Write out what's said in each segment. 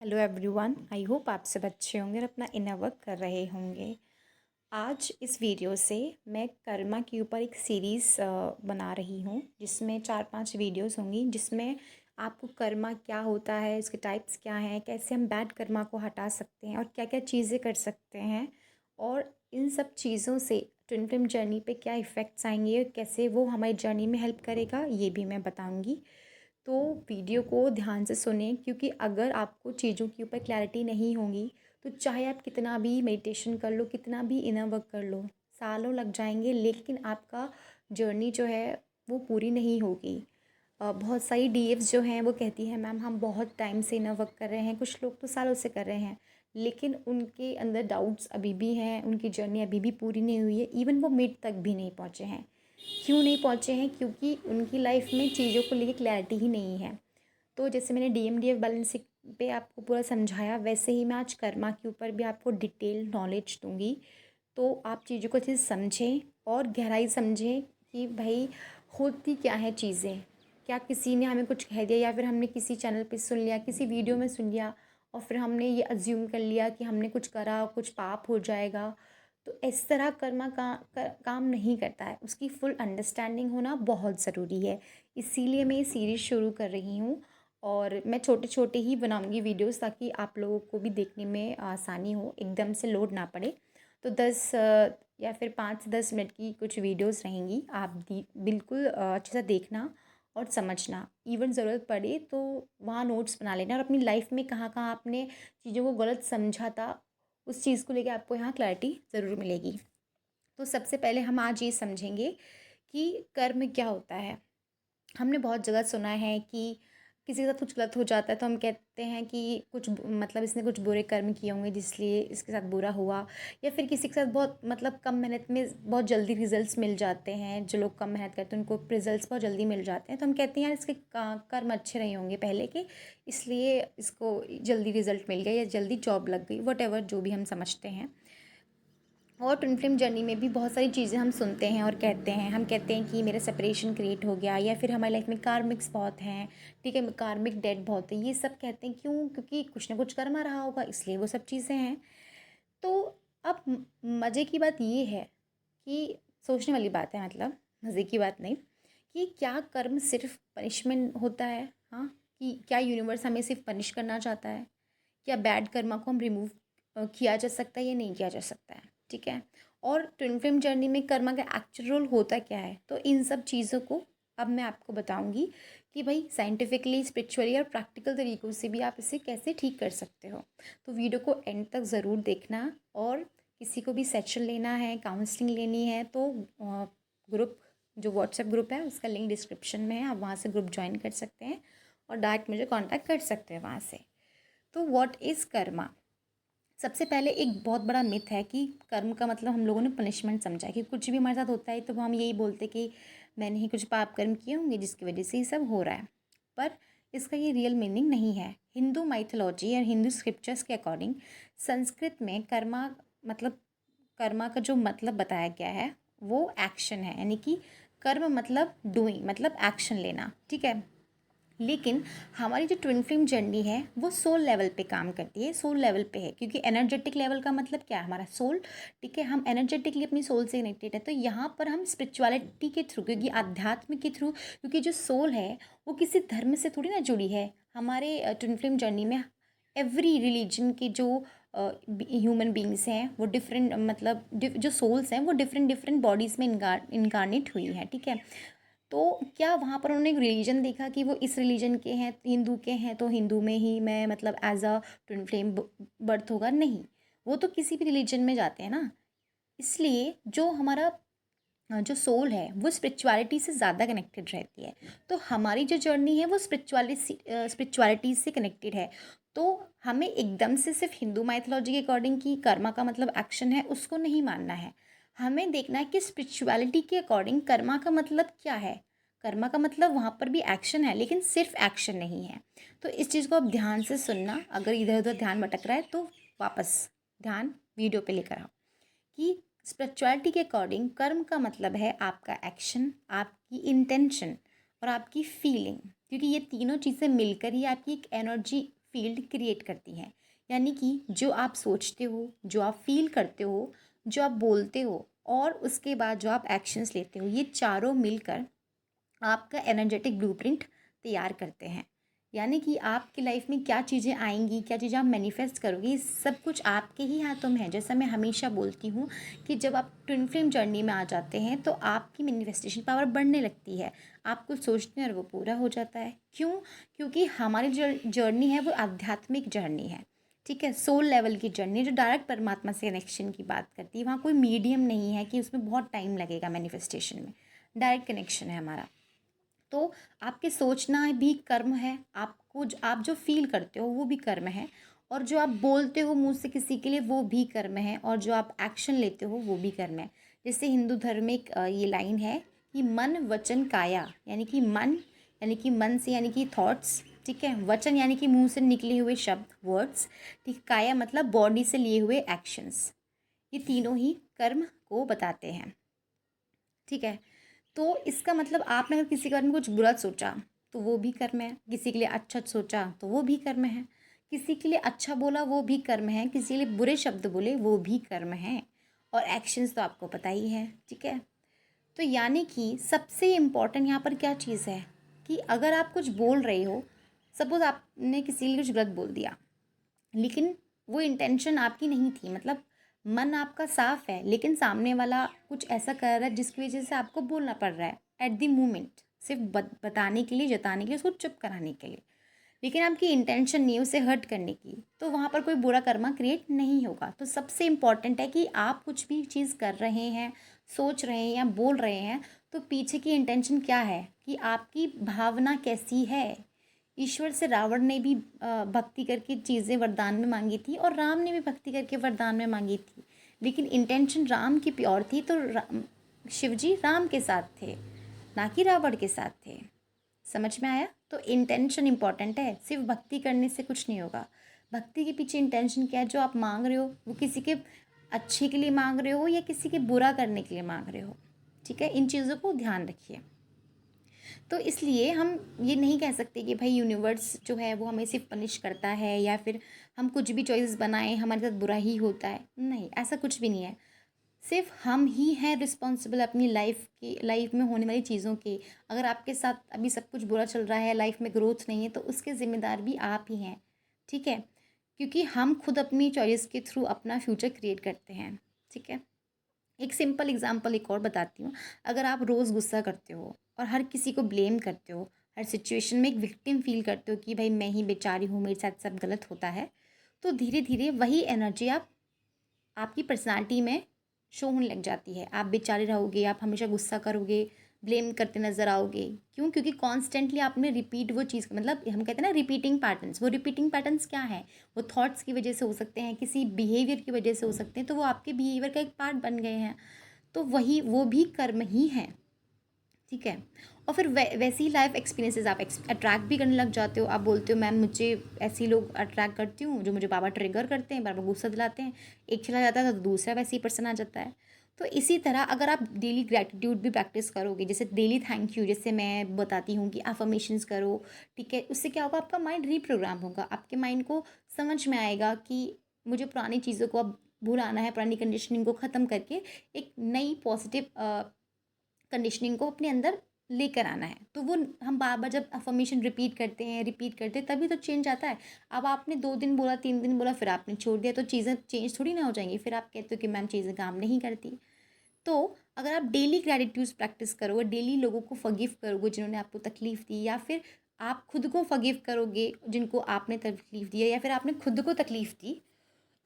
Hello everyone, I hope आप सब अच्छे होंगे और अपना इनर वर्क कर रहे होंगे। आज इस वीडियो से मैं कर्मा के ऊपर एक सीरीज़ बना रही हूँ, जिसमें 4-5 वीडियोस होंगी, जिसमें आपको कर्मा क्या होता है, इसके टाइप्स क्या हैं, कैसे हम बैड कर्मा को हटा सकते हैं और क्या क्या चीज़ें कर सकते हैं, और इन सब चीज़ों से ट्विन फ्लेम जर्नी पे क्या इफ़ेक्ट्स आएंगे, कैसे वो हमारी जर्नी में हेल्प करेगा, ये भी मैं बताऊँगी। तो वीडियो को ध्यान से सुनें, क्योंकि अगर आपको चीज़ों के ऊपर क्लैरिटी नहीं होगी तो चाहे आप कितना भी मेडिटेशन कर लो, कितना भी इनर वर्क कर लो, सालों लग जाएंगे, लेकिन आपका जर्नी जो है वो पूरी नहीं होगी। बहुत सारी डीएफ्स जो हैं वो कहती हैं, मैम हम बहुत टाइम से इनर वर्क कर रहे हैं, कुछ लोग तो सालों से कर रहे हैं, लेकिन उनके अंदर डाउट्स अभी भी हैं, उनकी जर्नी अभी भी पूरी नहीं हुई है, इवन वो मिड तक भी नहीं पहुँचे हैं। क्यों नहीं पहुँचे हैं? क्योंकि उनकी लाइफ में चीज़ों को लेके क्लैरिटी ही नहीं है। तो जैसे मैंने डीएमडीएफ बैलेंसिंग पे आपको पूरा समझाया, वैसे ही मैं आज कर्मा के ऊपर भी आपको डिटेल नॉलेज दूंगी, तो आप चीज़ों को अच्छे से समझें और गहराई समझें कि भाई होती क्या है चीज़ें। क्या किसी ने हमें कुछ कह दिया, या फिर हमने किसी चैनल पे सुन लिया, किसी वीडियो में सुन लिया, और फिर हमने ये अज्यूम कर लिया कि हमने कुछ करा, कुछ पाप हो जाएगा। तो इस तरह कर्मा काम नहीं करता है, उसकी फुल अंडरस्टैंडिंग होना बहुत ज़रूरी है। इसीलिए मैं ये सीरीज़ शुरू कर रही हूँ, और मैं छोटे छोटे ही बनाऊंगी वीडियोस, ताकि आप लोगों को भी देखने में आसानी हो, एकदम से लोड ना पड़े। तो 10 या फिर 5 से 10 मिनट की कुछ वीडियोस रहेंगी, आप बिल्कुल अच्छे से देखना और समझना। इवन ज़रूरत पड़े तो वहाँ नोट्स बना लेना, और अपनी लाइफ में कहाँ कहाँ आपने चीज़ों को गलत समझा था, उस चीज़ को लेकर आपको यहाँ क्लैरिटी ज़रूर मिलेगी। तो सबसे पहले हम आज ये समझेंगे कि कर्म क्या होता है। हमने बहुत जगह सुना है कि किसी के साथ कुछ गलत हो जाता है तो हम कहते हैं कि कुछ मतलब इसने कुछ बुरे कर्म किए होंगे, जिसलिए इसके साथ बुरा हुआ। या फिर किसी के साथ बहुत मतलब कम मेहनत में बहुत जल्दी रिजल्ट्स मिल जाते हैं, जो लोग कम मेहनत करते हैं उनको रिजल्ट्स बहुत जल्दी मिल जाते हैं, तो हम कहते हैं यार इसके कर्म अच्छे रहे होंगे पहले के, इसलिए इसको जल्दी रिजल्ट मिल गया या जल्दी जॉब लग गई, वट एवर जो भी हम समझते हैं। और ट्विन फ्लेम जर्नी में भी बहुत सारी चीज़ें हम सुनते हैं और कहते हैं, हम कहते हैं कि मेरा सेपरेशन क्रिएट हो गया, या फिर हमारी लाइफ में कार्मिक्स बहुत हैं, ठीक है, कार्मिक डेट बहुत है, ये सब कहते हैं। क्यों? क्योंकि कुछ ना कुछ कर्मा रहा होगा, इसलिए वो सब चीज़ें हैं। तो अब मज़े की बात ये है कि सोचने वाली बात है, मतलब मज़े की बात नहीं, कि क्या कर्म सिर्फ पनिशमेंट होता है? हाँ, कि क्या यूनिवर्स हमें सिर्फ पनिश करना चाहता है? क्या बैड कर्मा को हम रिमूव किया जा सकता है या नहीं किया जा सकता है? ठीक है। और ट्विन फ्लेम जर्नी में कर्मा का एक्चुअल रोल होता क्या है? तो इन सब चीज़ों को अब मैं आपको बताऊंगी कि भाई साइंटिफिकली, स्पिरिचुअली और प्रैक्टिकल तरीक़ों से भी आप इसे कैसे ठीक कर सकते हो। तो वीडियो को एंड तक ज़रूर देखना, और किसी को भी सेशन लेना है, काउंसलिंग लेनी है, तो ग्रुप, जो व्हाट्सएप ग्रुप है उसका लिंक डिस्क्रिप्शन में है, आप वहाँ से ग्रुप ज्वाइन कर सकते हैं और डायरेक्ट मुझे कांटेक्ट कर सकते हैं वहाँ से। तो व्हाट इज़ कर्मा? सबसे पहले एक बहुत बड़ा मिथ है कि कर्म का मतलब हम लोगों ने पनिशमेंट समझा है, कि कुछ भी हमारे साथ होता है तो हम यही बोलते कि मैंने ही कुछ पाप कर्म किए होंगे जिसकी वजह से ये सब हो रहा है। पर इसका ये रियल मीनिंग नहीं है। हिंदू माइथोलॉजी और हिंदू स्क्रिप्चर्स के अकॉर्डिंग संस्कृत में कर्मा का जो मतलब बताया गया है वो एक्शन है, यानी कि कर्म मतलब डूइंग, मतलब एक्शन लेना, ठीक है। लेकिन हमारी जो ट्विन फ्लेम जर्नी है वो सोल लेवल पे काम करती है, सोल लेवल पे है, क्योंकि एनर्जेटिक लेवल का मतलब क्या है? हमारा सोल, ठीक है, हम एनर्जेटिकली अपनी सोल से कनेक्टेड है। तो यहाँ पर हम स्पिरिचुअलिटी के थ्रू, क्योंकि आध्यात्म के थ्रू, क्योंकि जो सोल है वो किसी धर्म से थोड़ी ना जुड़ी है। हमारे ट्विन फ्लेम जर्नी में एवरी रिलीजन के जो ह्यूमन बींग्स हैं वो डिफरेंट, मतलब जो सोल्स हैं वो डिफरेंट डिफरेंट बॉडीज़ में इनकारनेट हुई हैं, ठीक है। तो क्या वहाँ पर उन्होंने एक रिलीजन देखा कि वो इस रिलीजन के हैं, हिंदू के हैं, तो हिंदू में ही मैं मतलब as a twin flame birth होगा? नहीं, वो तो किसी भी रिलीजन में जाते हैं ना। इसलिए जो हमारा जो सोल है वो स्पिरिचुअलिटी से ज़्यादा कनेक्टेड रहती है। तो हमारी जो जर्नी है वो स्पिरिचुअलिटी से कनेक्टेड है। तो हमें एकदम से सिर्फ हिंदू माइथोलॉजी के अकॉर्डिंग कि कर्मा का मतलब एक्शन है, उसको नहीं मानना है। हमें देखना है कि स्पिरिचुअलिटी के अकॉर्डिंग कर्मा का मतलब क्या है। कर्मा का मतलब वहाँ पर भी एक्शन है, लेकिन सिर्फ एक्शन नहीं है। तो इस चीज़ को आप ध्यान से सुनना, अगर इधर उधर ध्यान भटक रहा है तो वापस ध्यान वीडियो पे लेकर आओ। कि स्पिरिचुअलिटी के अकॉर्डिंग कर्म का मतलब है आपका एक्शन, आपकी इंटेंशन और आपकी फीलिंग, क्योंकि ये तीनों चीज़ें मिलकर ही आपकी एक एनर्जी फील्ड क्रिएट करती हैं। यानी कि जो आप सोचते हो, जो आप फील करते हो, जो आप बोलते हो और उसके बाद जो आप एक्शंस लेते हो, ये चारों मिलकर आपका एनर्जेटिक ब्लूप्रिंट तैयार करते हैं। यानी कि आपकी लाइफ में क्या चीज़ें आएंगी, क्या चीज़ें आप मैनिफेस्ट करोगे, ये सब कुछ आपके ही हाथों में है। जैसा मैं हमेशा बोलती हूँ कि जब आप ट्विन फ्लेम जर्नी में आ जाते हैं तो आपकी मैनिफेस्टेशन पावर बढ़ने लगती है। आप कुछ सोचते हैं और वो पूरा हो जाता है। क्यों? क्योंकि हमारी जो जर्नी है वो आध्यात्मिक जर्नी है, ठीक है, सोल लेवल की जर्नी जो डायरेक्ट परमात्मा से कनेक्शन की बात करती है। वहाँ कोई मीडियम नहीं है कि उसमें बहुत टाइम लगेगा मैनिफेस्टेशन में, डायरेक्ट कनेक्शन है हमारा। तो आपके सोचना भी कर्म है, आपको आप जो फील करते हो वो भी कर्म है, और जो आप बोलते हो मुंह से किसी के लिए वो भी कर्म है, और जो आप एक्शन लेते हो वो भी कर्म है। जैसे हिंदू धर्म में एक ये लाइन है कि मन वचन काया, यानी कि मन यानी कि मन से यानी कि थॉट्स, ठीक है, वचन यानी कि मुंह से निकले हुए शब्द वर्ड्स, ठीक, काया मतलब बॉडी से लिए हुए एक्शंस, ये तीनों ही कर्म को बताते हैं, ठीक है। तो इसका मतलब आपने अगर किसी के बारे में कुछ बुरा सोचा तो वो भी कर्म है, किसी के लिए अच्छा सोचा तो वो भी कर्म है, किसी के लिए अच्छा बोला वो भी कर्म है, किसी के लिए बुरे शब्द बोले वो भी कर्म है, और एक्शंस तो आपको पता ही है, ठीक है। तो यानी कि सबसे इम्पॉर्टेंट यहाँ पर क्या चीज़ है कि अगर आप कुछ बोल रहे हो, सपोज आपने किसी के लिए कुछ गलत बोल दिया, लेकिन वो इंटेंशन आपकी नहीं थी, मतलब मन आपका साफ है, लेकिन सामने वाला कुछ ऐसा कर रहा है जिसकी वजह से आपको बोलना पड़ रहा है एट द मोमेंट, सिर्फ बताने के लिए, जताने के लिए, उसको चुप कराने के लिए, लेकिन आपकी इंटेंशन नहीं है उसे हर्ट करने की, तो वहाँ पर कोई बुरा कर्मा क्रिएट नहीं होगा। तो सबसे इम्पॉर्टेंट है कि आप कुछ भी चीज़ कर रहे हैं, सोच रहे हैं या बोल रहे हैं, तो पीछे की इंटेंशन क्या है, कि आपकी भावना कैसी है। ईश्वर से रावण ने भी भक्ति करके चीज़ें वरदान में मांगी थी, और राम ने भी भक्ति करके वरदान में मांगी थी, लेकिन इंटेंशन राम की प्योर थी, तो शिव जी राम के साथ थे, ना कि रावण के साथ थे। समझ में आया? तो इंटेंशन इंपॉर्टेंट है, सिर्फ भक्ति करने से कुछ नहीं होगा। भक्ति के पीछे इंटेंशन क्या है, जो आप मांग रहे हो वो किसी के अच्छे के लिए मांग रहे हो या किसी के बुरा करने के लिए मांग रहे हो, ठीक है, इन चीज़ों को ध्यान रखिए। तो इसलिए हम ये नहीं कह सकते कि भाई यूनिवर्स जो है वो हमें सिर्फ पनिश करता है, या फिर हम कुछ भी चॉइस बनाएं हमारे साथ बुरा ही होता है, नहीं, ऐसा कुछ भी नहीं है। सिर्फ हम ही हैं रिस्पॉन्सिबल अपनी लाइफ में होने वाली चीज़ों के। अगर आपके साथ अभी सब कुछ बुरा चल रहा है, लाइफ में ग्रोथ नहीं है, तो उसके ज़िम्मेदार भी आप ही हैं, ठीक है, क्योंकि हम खुद अपनी चॉइस के थ्रू अपना फ्यूचर क्रिएट करते हैं, ठीक है। एक सिंपल एग्जांपल एक और बताती हूँ। अगर आप रोज़ गुस्सा करते हो और हर किसी को ब्लेम करते हो, हर सिचुएशन में एक विक्टिम फील करते हो कि भाई मैं ही बेचारी हूँ, मेरे साथ सब गलत होता है, तो धीरे धीरे वही एनर्जी आपकी पर्सनालिटी में शो होने लग जाती है। आप बेचारे रहोगे, आप हमेशा गुस्सा करोगे, ब्लेम करते नज़र आओगे। क्यों? क्योंकि कॉन्स्टेंटली आपने रिपीट वो चीज़, मतलब हम कहते हैं ना रिपीटिंग पैटर्न्स, वो रिपीटिंग पैटर्न्स क्या है, वो थॉट्स की वजह से हो सकते हैं, किसी बिहेवियर की वजह से हो सकते हैं, तो वो आपके बिहेवियर का एक पार्ट बन गए हैं, तो वही वो भी कर्म ही है, ठीक है। और फिर वैसी ही लाइफ एक्सपीरियंसेस आप अट्रैक्ट भी करने लग जाते हो। आप बोलते हो मैम मुझे ऐसे ही लोग अट्रैक्ट करती हूँ जो मुझे बार बार ट्रिगर करते हैं, बार बार गुस्सा दिलाते हैं, एक चला जाता है तो दूसरा वैसे ही पर्सन आ जाता है। तो इसी तरह अगर आप डेली ग्रैटिट्यूड भी प्रैक्टिस करोगे, जैसे डेली थैंक यू, जैसे मैं बताती हूँ कि अफर्मेशंस करो, ठीक है, उससे क्या होगा, आपका माइंड रीप्रोग्राम होगा, आपके माइंड को समझ में आएगा कि मुझे पुरानी चीज़ों को अब भुलाना है, पुरानी कंडीशनिंग को ख़त्म करके एक नई पॉजिटिव कंडीशनिंग को अपने अंदर लेकर आना है। तो वो हम बार बार जब अफर्मेशन रिपीट करते हैं तभी तो चेंज आता है। अब आपने 2 दिन बोला, 3 दिन बोला, फिर आपने छोड़ दिया, तो चीज़ें चेंज थोड़ी ना हो जाएंगी, फिर आप कहते हो कि मैम चीज़ें काम नहीं करती। तो अगर आप डेली ग्रैटिट्यूड प्रैक्टिस करोगे, डेली लोगों को फॉरगिव करोगे जिन्होंने आपको तकलीफ़ दी, या फिर आप खुद को फॉरगिव करोगे जिनको आपने तकलीफ़ दी है, या फिर आपने खुद को तकलीफ़ दी,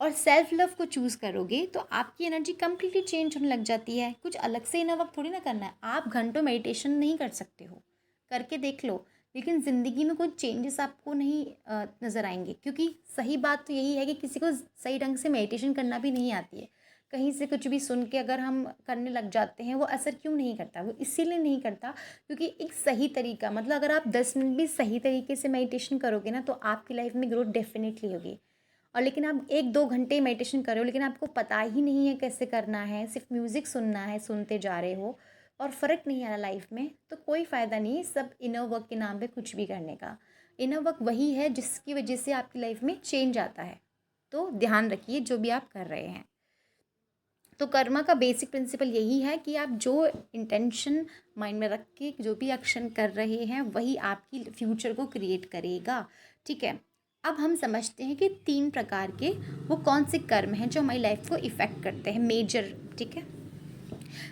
और सेल्फ लव को चूज़ करोगे, तो आपकी एनर्जी कम्प्लीटली चेंज होने लग जाती है। कुछ अलग से इनर वर्क थोड़ी ना करना है, आप घंटों मेडिटेशन नहीं कर सकते हो, करके देख लो, लेकिन ज़िंदगी में कोई चेंजेस आपको नहीं नज़र आएंगे, क्योंकि सही बात तो यही है कि किसी को सही ढंग से मेडिटेशन करना भी नहीं आती है। कहीं से कुछ भी सुन के अगर हम करने लग जाते हैं, वो असर क्यों नहीं करता, वो इसीलिए नहीं करता क्योंकि एक सही तरीका, मतलब अगर आप 10 मिनट भी सही तरीके से मेडिटेशन करोगे ना, तो आपकी लाइफ में ग्रोथ डेफिनेटली होगी। और लेकिन आप 1-2 घंटे मेडिटेशन कर रहे हो, लेकिन आपको पता ही नहीं है कैसे करना है, सिर्फ म्यूज़िक सुनना है, सुनते जा रहे हो, और फ़र्क नहीं आ रहा लाइफ में, तो कोई फ़ायदा नहीं सब इनर वर्क के नाम पे कुछ भी करने का। इनर वर्क वही है जिसकी वजह से आपकी लाइफ में चेंज आता है। तो ध्यान रखिए जो भी आप कर रहे हैं। तो कर्मा का बेसिक प्रिंसिपल यही है कि आप जो इंटेंशन माइंड में रख के जो भी एक्शन कर रहे हैं वही आपकी फ्यूचर को क्रिएट करेगा। ठीक है, अब हम समझते हैं कि 3 प्रकार के वो कौन से कर्म हैं जो हमारी लाइफ को इफ़ेक्ट करते हैं मेजर। ठीक है,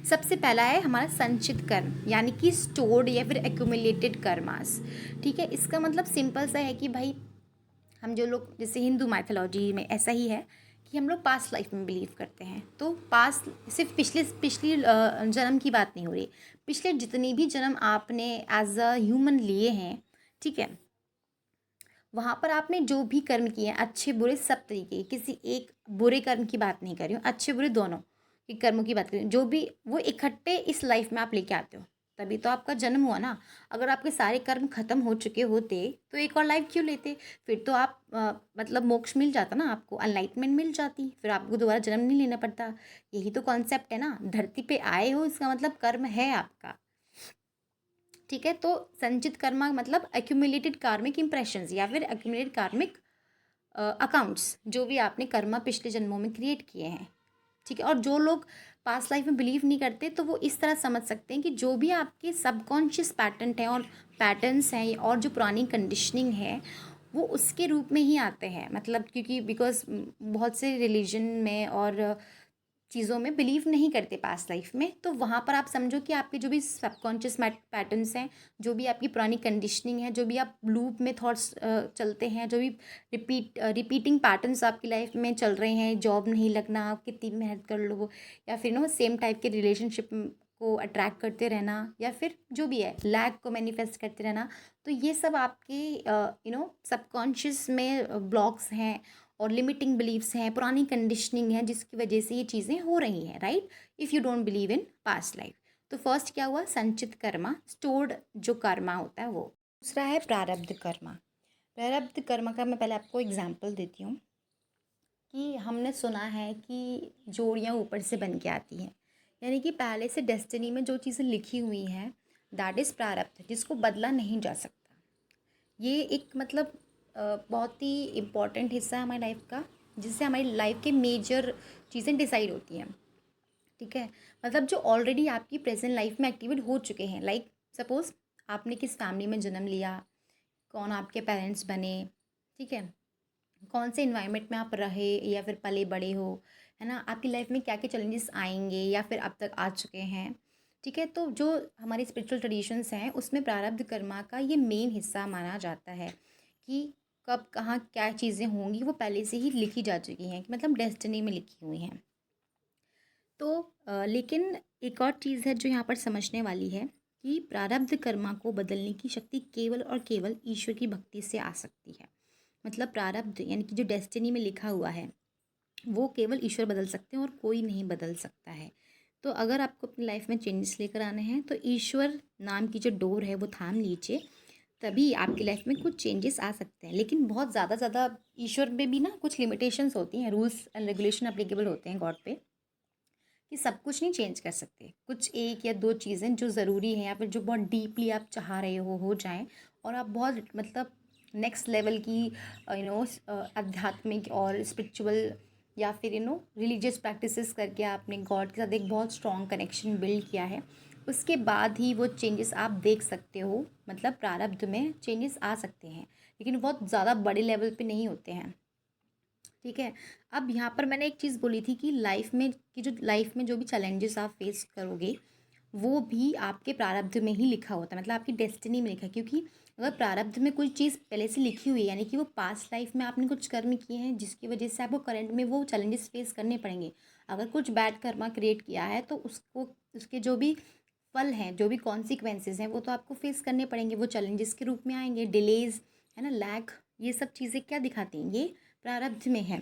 सबसे पहला है हमारा संचित कर्म, यानी कि स्टोर्ड या फिर एक्यूमुलेटेड कर्मास। ठीक है, इसका मतलब सिंपल सा है कि भाई हम जो लोग जैसे हिंदू माइथोलॉजी में ऐसा ही है कि हम लोग पास्ट लाइफ में बिलीव करते हैं। तो पास्ट सिर्फ पिछली जन्म की बात नहीं हो रही, पिछले जितनी भी जन्म आपने एज अ ह्यूमन लिए हैं, ठीक है, वहाँ पर आपने जो भी कर्म किए हैं अच्छे बुरे सब तरीके, किसी एक बुरे कर्म की बात नहीं कर रही हूँ, अच्छे बुरे दोनों के कर्मों की बात कर रही हूँ, जो भी वो इकट्ठे इस लाइफ में आप लेके आते हो, तभी तो आपका जन्म हुआ ना। अगर आपके सारे कर्म खत्म हो चुके होते तो एक और लाइफ क्यों लेते? फिर तो आप मतलब मोक्ष मिल जाता ना, आपको एनलाइटमेंट मिल जाती, फिर आपको दोबारा जन्म नहीं लेना पड़ता। यही तो कॉन्सेप्ट है ना, धरती पे आए हो इसका मतलब कर्म है आपका। ठीक है, तो संचित कर्मा मतलब एक्यूमुलेटेड कार्मिक इंप्रेशंस या फिर एक्यूमुलेटेड कार्मिक अकाउंट्स, जो भी आपने कर्मा पिछले जन्मों में क्रिएट किए हैं। ठीक है, और जो लोग पास्ट लाइफ में बिलीव नहीं करते तो वो इस तरह समझ सकते हैं कि जो भी आपके सबकॉन्शियस पैटर्न हैं और पैटर्न्स हैं और जो पुरानी कंडीशनिंग है वो उसके रूप में ही आते हैं। मतलब क्योंकि बिकॉज बहुत से रिलीजन में और चीज़ों में बिलीव नहीं करते पास्ट लाइफ में, तो वहाँ पर आप समझो कि आपके जो भी सबकॉन्शियस पैटर्न्स हैं, जो भी आपकी पुरानी कंडीशनिंग है, जो भी आप लूप में थॉट्स चलते हैं, जो भी रिपीटिंग पैटर्न्स आपकी लाइफ में चल रहे हैं, जॉब नहीं लगना, आप कितनी मेहनत कर लो, या फिर नो सेम टाइप के रिलेशनशिप को अट्रैक्ट करते रहना, या फिर जो भी है लैक को मैनिफेस्ट करते रहना, तो ये सब आपके सबकॉन्शियस में ब्लॉक्स हैं और लिमिटिंग बिलीव्स हैं, पुरानी कंडीशनिंग है, जिसकी वजह से ये चीज़ें हो रही हैं। Right, if you don't believe in past life. तो फर्स्ट क्या हुआ? संचित कर्मा, स्टोर्ड जो कर्मा होता है वो। दूसरा है प्रारब्ध कर्मा। प्रारब्ध कर्मा का मैं पहले आपको एग्जाम्पल देती हूँ कि हमने सुना है कि जोड़ियाँ ऊपर से बन के आती हैं, यानी कि पहले से डेस्टिनी में जो चीज़ें लिखी हुई हैं दैट इज़ प्रारब्ध, जिसको बदला नहीं जा सकता। ये एक मतलब बहुत ही इम्पॉर्टेंट हिस्सा है हमारी लाइफ का, जिससे हमारी लाइफ के मेजर चीज़ें डिसाइड होती हैं। ठीक है, मतलब जो ऑलरेडी आपकी प्रेजेंट लाइफ में एक्टिवेट हो चुके हैं। लाइक सपोज़ आपने किस फैमिली में जन्म लिया, कौन आपके पेरेंट्स बने, ठीक है, कौन से इन्वायरमेंट में आप रहे या फिर पले बड़े हो, है ना, आपकी लाइफ में क्या क्या चैलेंजेस आएंगे या फिर अब तक आ चुके हैं। ठीक है, तो जो हमारी स्पिरिचुअल ट्रेडिशंस हैं उसमें प्रारब्ध कर्मा का ये मेन हिस्सा माना जाता है कि कब कहाँ क्या चीज़ें होंगी वो पहले से ही लिखी जा चुकी हैं, कि मतलब डेस्टिनी में लिखी हुई हैं। तो लेकिन एक और चीज़ है जो यहाँ पर समझने वाली है कि प्रारब्ध कर्मा को बदलने की शक्ति केवल और केवल ईश्वर की भक्ति से आ सकती है। मतलब प्रारब्ध यानी कि जो डेस्टिनी में लिखा हुआ है वो केवल ईश्वर बदल सकते हैं और कोई नहीं बदल सकता है। तो अगर आपको अपनी लाइफ में चेंजेस लेकर आने हैं तो ईश्वर नाम की जो डोर है वो थाम लीजिए, तभी आपकी लाइफ में कुछ चेंजेस आ सकते हैं। लेकिन बहुत ज़्यादा ईश्वर में भी ना कुछ लिमिटेशंस होती हैं, रूल्स एंड रेगुलेशन अप्लीकेबल होते हैं गॉड पे, कि सब कुछ नहीं चेंज कर सकते। कुछ एक या दो चीज़ें जो ज़रूरी हैं या फिर जो बहुत डीपली आप चाह रहे हो जाएं, और आप बहुत मतलब नेक्स्ट लेवल की आध्यात्मिक और स्पिरिचुअल या फिर रिलीजियस प्रैक्टिसेस करके आपने गॉड के साथ एक बहुत स्ट्रॉन्ग कनेक्शन बिल्ड किया है, उसके बाद ही वो चेंजेस आप देख सकते हो। मतलब प्रारब्ध में चेंजेस आ सकते हैं लेकिन बहुत ज़्यादा बड़े लेवल पे नहीं होते हैं। ठीक है, अब यहाँ पर मैंने एक चीज़ बोली थी कि लाइफ में जो भी चैलेंजेस आप फेस करोगे वो भी आपके प्रारब्ध में ही लिखा होता है, मतलब आपकी डेस्टिनी में लिखा है। क्योंकि अगर प्रारब्ध में कोई चीज़ पहले से लिखी हुई है यानी कि वो पास्ट लाइफ में आपने कुछ कर्म किए हैं जिसकी वजह से आपको करंट में वो चैलेंजेस फेस करने पड़ेंगे। अगर कुछ बैड कर्मा क्रिएट किया है तो उसको उसके जो भी फल हैं, जो भी कॉन्सिक्वेंसेज हैं वो तो आपको फेस करने पड़ेंगे, वो चैलेंजेस के रूप में आएंगे, डिलेज, है ना, लैग, ये सब चीज़ें क्या दिखाती हैं, ये प्रारब्ध में है।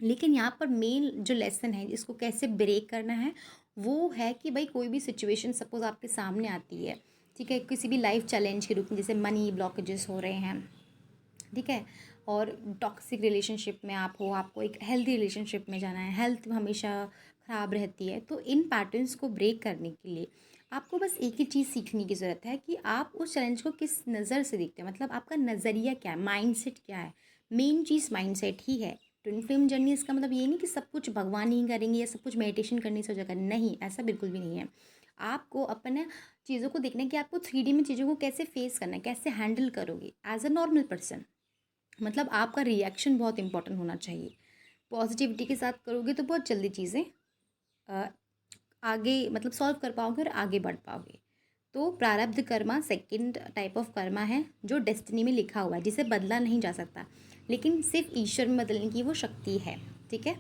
लेकिन यहाँ पर मेन जो लेसन है इसको कैसे ब्रेक करना है वो है कि भाई कोई भी सिचुएशन सपोज आपके सामने आती है, ठीक है, किसी भी लाइफ चैलेंज के रूप में, जैसे मनी ब्लॉकेजेस हो रहे हैं, ठीक है, और टॉक्सिक रिलेशनशिप में आप हो, आपको एक हेल्दी रिलेशनशिप में जाना है, हेल्थ हमेशा ख़राब रहती है, तो इन पैटर्न्स को ब्रेक करने के लिए आपको बस एक ही चीज़ सीखने की ज़रूरत है कि आप उस चैलेंज को किस नज़र से देखते हैं, मतलब आपका नज़रिया क्या है, माइंडसेट क्या है। मेन चीज़ माइंडसेट ही है। ट्विन फ्लेम जर्नी इसका मतलब ये नहीं कि सब कुछ भगवान ही करेंगे या सब कुछ मेडिटेशन करने से हो जाएगा, नहीं, ऐसा बिल्कुल भी नहीं है। आपको अपने चीज़ों को देखना है कि आपको 3D में चीज़ों को कैसे फेस करना है, कैसे हैंडल करोगे एज अ नॉर्मल पर्सन। मतलब आपका रिएक्शन बहुत इंपॉर्टेंट होना चाहिए। पॉजिटिविटी के साथ करोगे तो बहुत जल्दी चीज़ें अ, आगे मतलब सॉल्व कर पाओगे और आगे बढ़ पाओगे। तो प्रारब्ध Karma second type of Karma है जो डेस्टिनी में लिखा हुआ है, जिसे बदला नहीं जा सकता, लेकिन सिर्फ ईश्वर में बदलने की वो शक्ति है। ठीक है,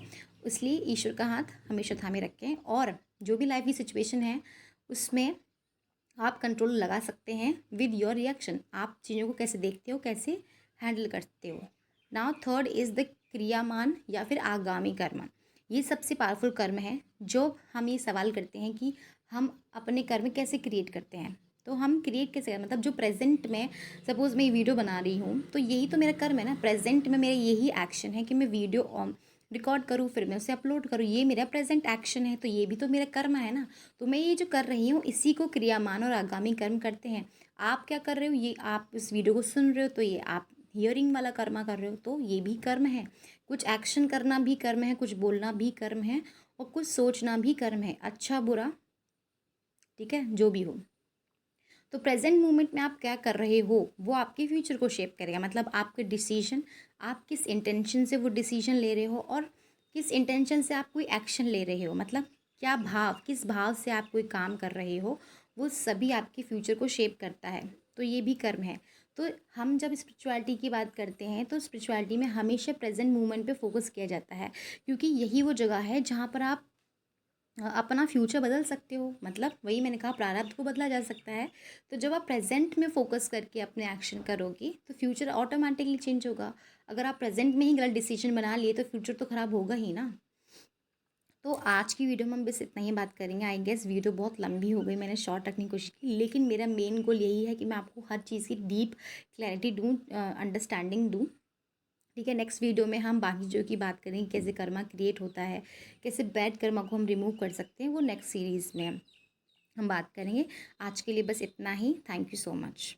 इसलिए ईश्वर का हाथ हमेशा थामे रखें और जो भी लाइफ की सिचुएशन है उसमें आप कंट्रोल लगा सकते हैं विद योर रिएक्शन। आप चीज़ों को कैसे देखते हो, कैसे हैंडल करते हो। नाउ थर्ड इज़ द क्रियामान या फिर आगामी कर्म। ये सबसे पावरफुल कर्म है। जो हम ये सवाल करते हैं कि हम अपने कर्म कैसे क्रिएट करते हैं, तो हम क्रिएट कैसे करें, मतलब जो प्रेजेंट में सपोज़ मैं ये वीडियो बना रही हूँ तो यही तो मेरा कर्म है ना। प्रेजेंट में मेरा यही एक्शन है कि मैं वीडियो रिकॉर्ड करूँ, फिर मैं उसे अपलोड करूँ, ये मेरा प्रेजेंट एक्शन है, तो ये भी तो मेरा कर्म है ना। तो मैं ये जो कर रही हूँ इसी को क्रियामान और आगामी कर्म करते हैं। आप क्या कर रहे हो, ये आप इस वीडियो को सुन रहे हो तो ये आप हियरिंग वाला कर्मा कर रहे हो, तो ये भी कर्म है। कुछ एक्शन करना भी कर्म है, कुछ बोलना भी कर्म है और कुछ सोचना भी कर्म है, अच्छा बुरा, ठीक है, जो भी हो। तो प्रेजेंट मोमेंट में आप क्या कर रहे हो वो आपके फ्यूचर को शेप करेगा। मतलब आपके डिसीजन, आप किस इंटेंशन से वो डिसीजन ले रहे हो और किस इंटेंशन से आप कोई एक्शन ले रहे हो, मतलब क्या भाव, किस भाव से आप कोई काम कर रहे हो, वो सभी आपके फ्यूचर को शेप करता है। तो ये भी कर्म है। तो हम जब स्पिरिचुअलिटी की बात करते हैं तो स्पिरिचुअलिटी में हमेशा प्रेजेंट मोमेंट पे फोकस किया जाता है, क्योंकि यही वो जगह है जहाँ पर आप अपना फ्यूचर बदल सकते हो। मतलब वही मैंने कहा, प्रारब्ध को बदला जा सकता है। तो जब आप प्रेजेंट में फोकस करके अपने एक्शन करोगे तो फ्यूचर ऑटोमेटिकली चेंज होगा। अगर आप प्रेजेंट में ही गलत डिसीजन बना लिए तो फ्यूचर तो ख़राब होगा ही ना। तो आज की वीडियो में हम बस इतना ही बात करेंगे। आई गेस वीडियो बहुत लंबी हो गई, मैंने शॉर्ट रखने की कोशिश की, लेकिन मेरा मेन गोल यही है कि मैं आपको हर चीज़ की डीप क्लैरिटी दूँ, अंडरस्टैंडिंग दूँ। ठीक है, नेक्स्ट वीडियो में हम बाकी चीज़ों की बात करेंगे, कैसे कर्मा क्रिएट होता है, कैसे बैड कर्मा को हम रिमूव कर सकते हैं, वो नेक्स्ट सीरीज़ में हम बात करेंगे। आज के लिए बस इतना ही। Thank you so much.